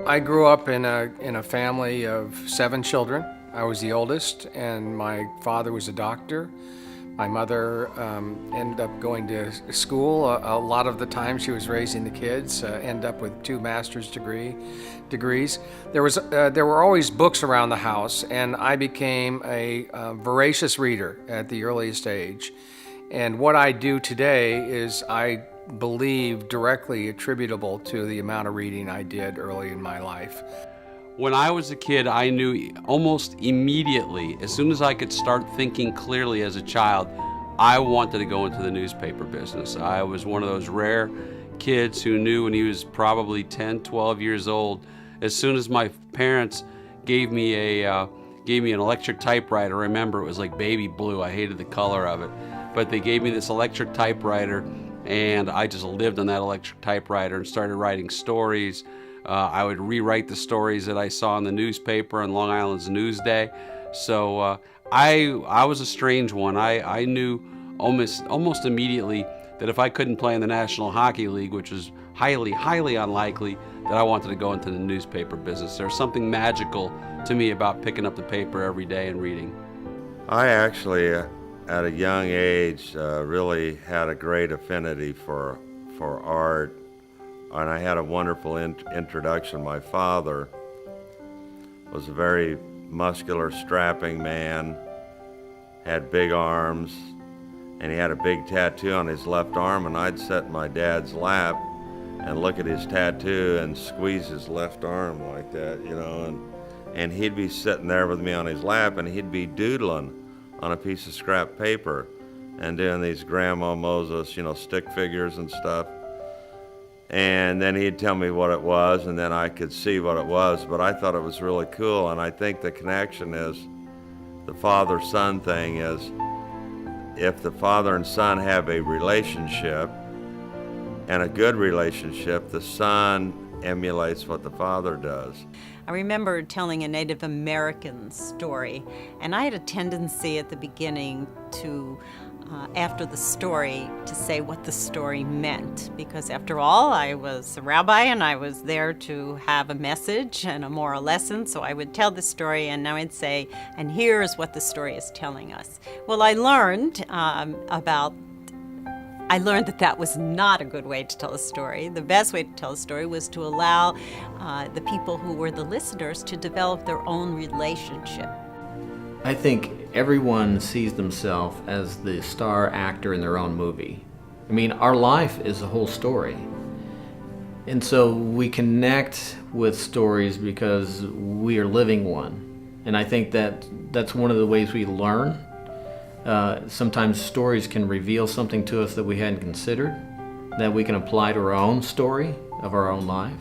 I grew up in a family of 7 children. I was the oldest, and my father was a doctor. My mother ended up going to school. A lot of the time she was raising the kids, ended up with 2 master's degrees. There were always books around the house, and I became a voracious reader at the earliest age. And what I do today is, I believe, directly attributable to the amount of reading I did early in my life. When I was a kid, I knew almost immediately, as soon as I could start thinking clearly as a child, I wanted to go into the newspaper business. I was one of those rare kids who knew when he was probably 10, 12 years old. As soon as my parents gave me an electric typewriter, I remember it was like baby blue. I hated the color of it. But they gave me this electric typewriter, and I just lived on that electric typewriter and started writing stories. I would rewrite the stories that I saw in the newspaper on Long Island's Newsday. So I was a strange one. I knew almost immediately that if I couldn't play in the National Hockey League, which was highly, highly unlikely, that I wanted to go into the newspaper business. There's something magical to me about picking up the paper every day and reading. I actually, at a young age, really had a great affinity for art. And I had a wonderful introduction. My father was a very muscular, strapping man, had big arms, and he had a big tattoo on his left arm, and I'd sit in my dad's lap and look at his tattoo and squeeze his left arm like that, and he'd be sitting there with me on his lap, and he'd be doodling on a piece of scrap paper and doing these Grandma Moses, stick figures and stuff. And then he'd tell me what it was, and then I could see what it was, but I thought it was really cool. And I think the connection is, the father-son thing is, if the father and son have a relationship, and a good relationship, the son emulates what the father does. I remember telling a Native American story, and I had a tendency at the beginning to after the story to say what the story meant, because after all, I was a rabbi and I was there to have a message and a moral lesson. So I would tell the story, and now I'd say, and here's what the story is telling us. Well, I learned that that was not a good way to tell a story. The best way to tell a story was to allow the people who were the listeners to develop their own relationship. I think everyone sees themselves as the star actor in their own movie. I mean, our life is a whole story. And so we connect with stories because we are living one. And I think that's one of the ways we learn. Sometimes stories can reveal something to us that we hadn't considered, that we can apply to our own story of our own life.